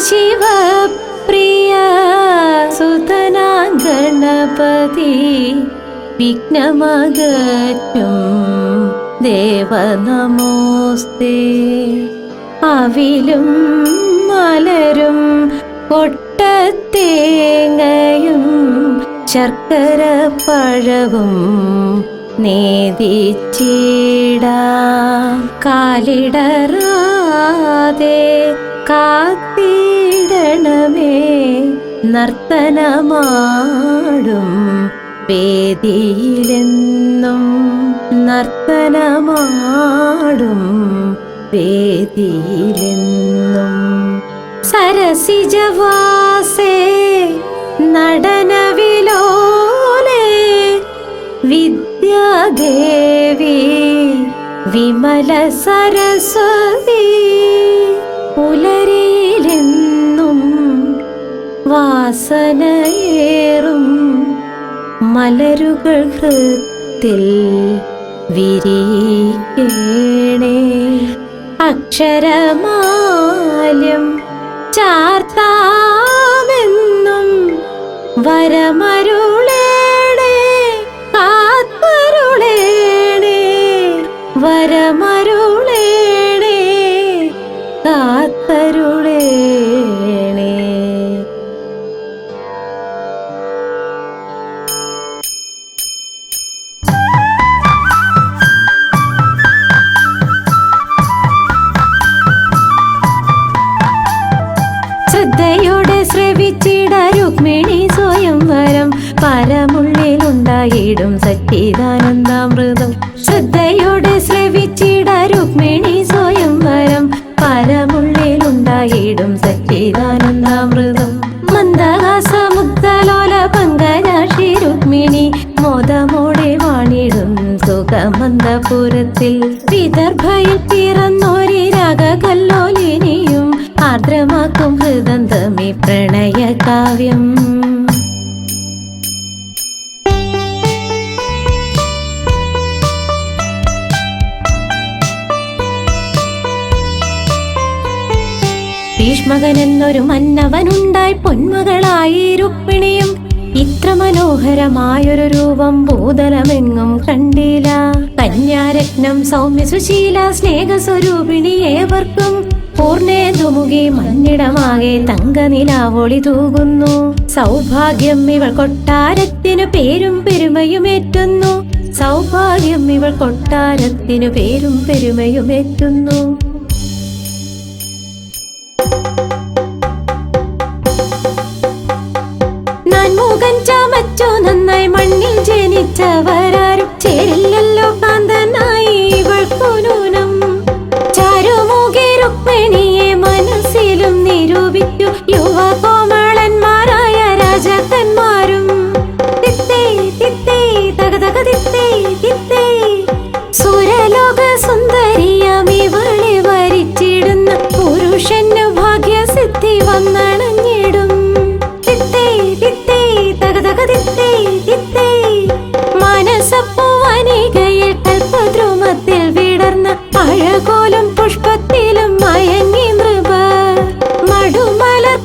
ശിവപ്രിയ സുതനാ ഗണപതി വിഘ്നമകറ്റും ദേവ നമോസ്തേ. അവിലും മലരും കൊട്ടത്തേങ്ങയും ശർക്കര പഴവും നേദിച്ചിടാം. കാലിടറാതെ കാത്തിടണമേ നർത്തനമാടും വേദിയിലെന്നും. നർത്തനമാടും വേദിയിലെന്നും. സരസിജവാസേ നടനവിലോലേ വിദ്യാദേവി വിമല സരസ്വതി. പുലരിയിലെന്നും വാസനയേറും മലരുകൾ ഹൃത്തിൽ വിരിയിക്കേണേ. അക്ഷരമാല്യം ചാർത്താമെന്നും വരമരുളേണേ കാത്തരുളേണേ. വരമരുളേണേ കാത്തരുളേണേ. ശ്രദ്ധയോടെ ശ്രവിച്ചിട രുക്മിണി സ്വയംവരം പരമുള്ളിലുണ്ടായിടും സച്ചിദാനന്ദാമൃതം. ശ്രദ്ധയോടെ ശ്രവിച്ചിട രുക്മിണി സ്വയംവരം പരമുള്ളിലുണ്ടായിടും സച്ചിദാനന്ദാമൃതം. മന്ദഹാസമുക്തലോല പങ്കജാക്ഷി രുക്മിണി മോദമോടെ വാണിടും സുഖമന്ദപുരത്തിൽ. വിദർഭയിൽ പിറന്നോരി രാഗകല്ലോലിനിയും ആർദ്രമാക്കും ഹൃദന്തമി പ്രണയ കാവ്യം. ഭീഷ്മകനെന്നൊരു മന്നവനുണ്ടായി പൊന്മകളായി രുക്മിണിയും. ഇത്ര മനോഹരമായൊരു രൂപം ഭൂതലമെങ്ങും കണ്ടില്ല. കന്യാരത്നം സൗമ്യ സുശീല സ്നേഹസ്വരൂപിണി ഏവർക്കും പൂർണ്ണേന്ദുമുഖി മഞ്ഞിടമാകെ തങ്കനിലാവൊളി തൂകുന്നു. സൗഭാഗ്യം ഇവൾ കൊട്ടാരത്തിനു പേരും പെരുമയുമേറ്റുന്നു. സൗഭാഗ്യം ഇവൾ കൊട്ടാരത്തിനു പേരും പെരുമയുമേറ്റുന്നു. നാൻമുഖൻ ചമച്ചു നന്നായി മണ്ണിൽ ജനിച്ചവരാരും ചേരില്ലല്ലോ കാന്തനായി ഇവൾക്കു നൂനം. ചാരുമുഖി രുക്മിണിയെ മനസ്സിലും നിരൂപിച്ചു യുവ കോമളന്മാരായ രാജാക്കന്മാരും. തിത്തേ തിത്തേ തകതക തിത്തേ തിത്തേ സുരലോക സുന്ദരിയാം ഇവളെ വരിച്ചിടുന്ന പുരുഷന് ഭാഗ്യസിദ്ധി വന്നണഞ്ഞിടും. തിത്തേ തിത്തേ തകതക തിത്തേ തിത്തേ മനസപ്പുവനികയിൽ കൽപദ്രുമത്തിൽ വിടർന്ന അഴകോലും പുഷ്പത്തിലും മയങ്ങി നൃപ. മടുമലർ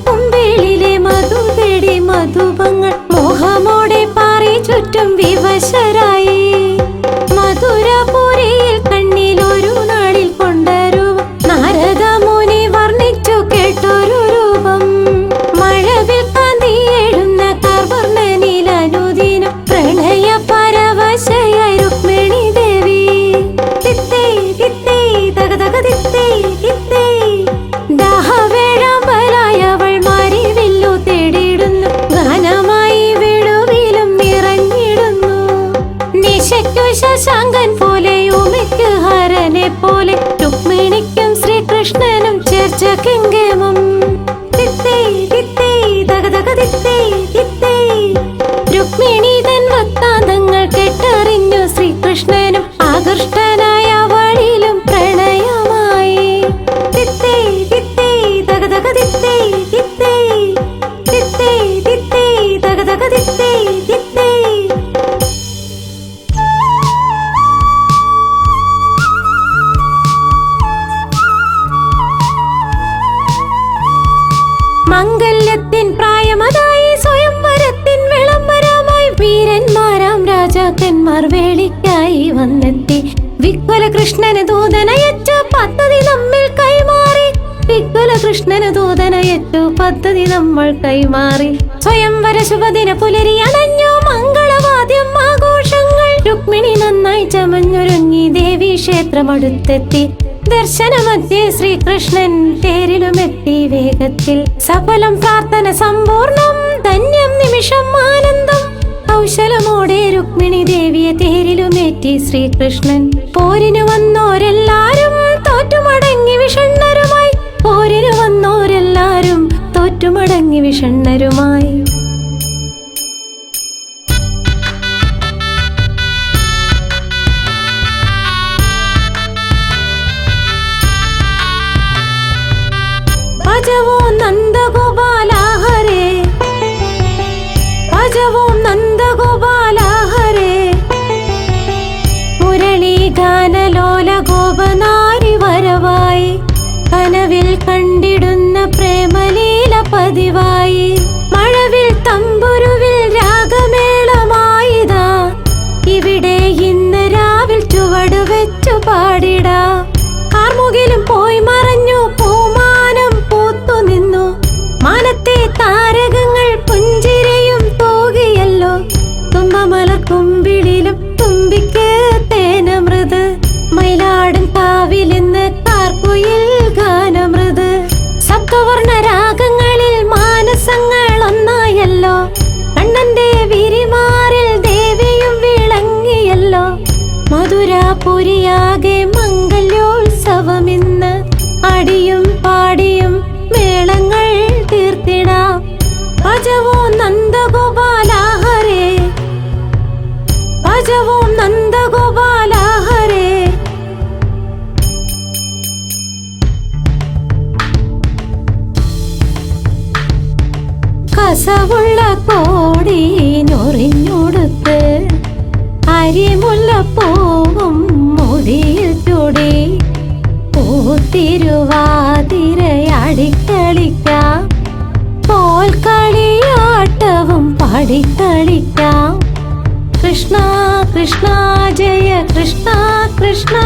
മംഗല്യത്തിൻ പ്രായമതായി സ്വയംവരത്തിൻ വിളംബരമായി വീരന്മാരാം രാജാക്കന്മാർ വേളിക്കായി വന്നെത്തി. വിക്വല കൃഷ്ണന് ദൂതനയച്ചു പദ്ധതി നമ്മിൽ കൈമാറി. വിക്വല കൃഷ്ണന് ദൂതനയച്ചു പദ്ധതി നമ്മൾ കൈമാറി. സ്വയംവര ശുഭദിന പുലരി അണഞ്ഞു മംഗളവാദ്യം ആഘോഷങ്ങൾ. രുക്മിണി നന്നായി ചമഞ്ഞൊരുങ്ങി ദേവി ക്ഷേത്രമടുത്തെത്തി. ദർശനമധ്യേ ശ്രീകൃഷ്ണൻ തേരിലുമെത്തി വേഗത്തിൽ. സഫലം പ്രാർത്ഥന സമ്പൂർണം ധന്യം നിമിഷം ആനന്ദം. കൗശലമോടെ രുക്മിണി ദേവിയെ തേരിലുമേറ്റി ശ്രീകൃഷ്ണൻ. പോരിനു വന്നോരെല്ലാരും തോറ്റുമടങ്ങി വിഷണ്ണരുമായി. പോരിനു വന്നോരെല്ലാരും തോറ്റുമടങ്ങി വിഷണ്ണരുമായി. ഭജവോ നന്ദഗോപാല ഹരേ, ഭജവോ നന്ദഗോപാല ഹരേ. മുരളി ഗാനലോല ഗോപനാരി വരവായി. കനവിൽ കണ്ടിടുന്ന പ്രേമലീല പതിവായി. മഴവിൽ തമ്പുരുവിൽ രാഗമേളമായിതാ. ഇവിടെ ഇന്ന് രാവിൽ ചുവട് വെച്ചു പാടിടാ. കാർമുകിലും പോയി മറഞ്ഞു പൂമാനം പൂത്തു നിന്നു. മാനത്തെ താരകങ്ങൾ പുഞ്ചിരിയും തൂകിയല്ലോ. തുമ്പമലർ കുമ്പിളിലും തുമ്പിക്ക് തേനമൃത്. മയിലാടും കാവിലിന്ന് കാർക്കുയിൽ ഗാനമൃത്. സപ്തവർണ്ണ രാഗങ്ങളിൽ മാനസങ്ങൾ ഒന്നായല്ലോ. കണ്ണന്റെ വിരിമാറിൽ ദേവിയും വിളങ്ങിയല്ലോ. മധുരാപുരിയാകെ മംഗല്യോത്സവമിന്ന്. അടിയും പാടിയും മേളങ്ങൾ തീർത്തിടാം. ഭജവോ നന്ദഗോപാല ഹരേ, ഭജവോ നന്ദഗോപാല ഹരേ. കസവുള്ള കോടി ഞൊറിഞ്ഞൊടുത്ത് അരിമുല്ലപ്പൂവും മുടിയിൽ ചൂടി. പൂത്തിരുവാതിരയടിക്കളിക്കാം. പോൽക്കളിയാട്ടവും പാടിക്കളിക്കാം. കൃഷ്ണ കൃഷ്ണ ജയ കൃഷ്ണ കൃഷ്ണ,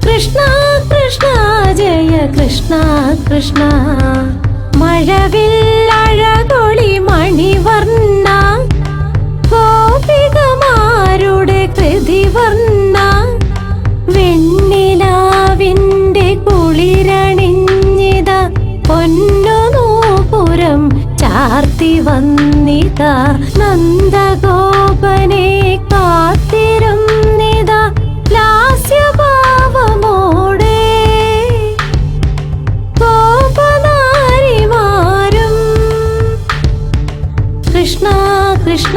കൃഷ്ണ കൃഷ്ണ ജയ കൃഷ്ണ കൃഷ്ണ. മഴവിൽ അഴകൊളി മണിവർണ്ണ. ഗോപികമാരുടെ കൃതിവർണ്ണ. വെണ്ണിലാവിന്റെ കുളിരണിഞ്ഞിത. പൊന്നുനൂപുരം ചാർത്തി വന്നിത. നന്ദഗോപനെ കാത്തിരുന്നിത ലാസ്യഭാവമോടെ. ഗോപനാരിമാരും കൃഷ്ണ കൃഷ്ണ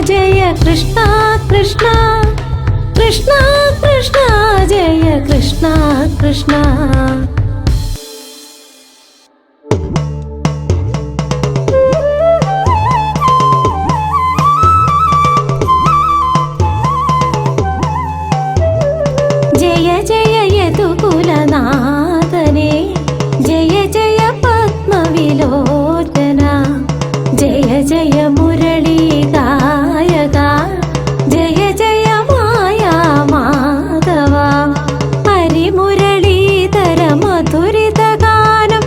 ജയ കൃഷ്ണ കൃഷ്ണ, കൃഷ്ണ കൃഷ്ണ ജയ കൃഷ്ണ കൃഷ്ണ. ജയ ജയ യദുകുലനാഥനേ, ജയ ജയ പത്മവിലോചന. ജയ ജയ മുരളി ഗായക, ജയ ജയ മായാ മാധവ. ഹരിമുരളീധര മധുരിത ഗാനം.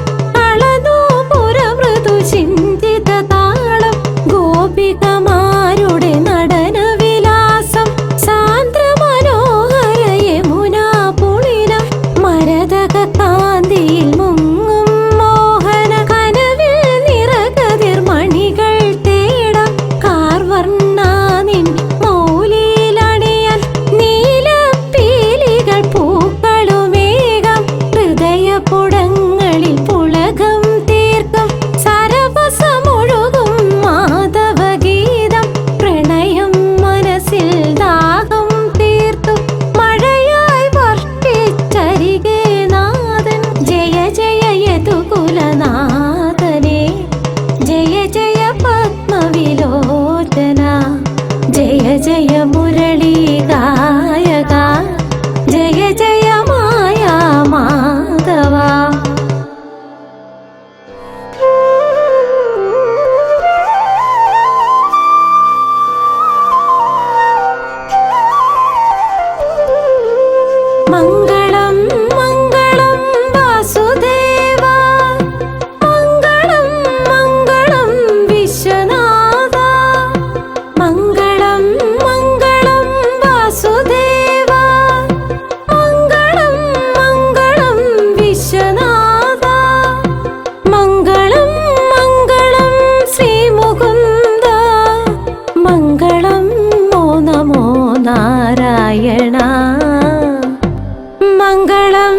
അളനൂപുര മൃദു ചിന്തിത താളം. ഗോപികമാരുടെ നടന വിലാസം. സാന്ദ്ര മനോഹര യമുനാ പുളിനം. മരതക കാന്തിയിൽ മുങ്ങും മോഹന. കനവിൽ നിറകതിർ മണികൾ തേടാം. കാർവർണ്ണാനിൻ മൗലിയിലണിയാൻ. നീലപ്പീലികൾ പൂക്കളുമേകാം. ഹൃദയപുടങ്ങളിൽ പുളകം തീർക്കും. സരവസമൊഴുകും മാധവഗീതം. പ്രണയം മനസ്സിൽ ദാഹം തീർത്തു. മഴയായി വർഷിച്ചരികെ നാഥൻ. ജയ നാരായണ മംഗളം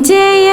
ജയ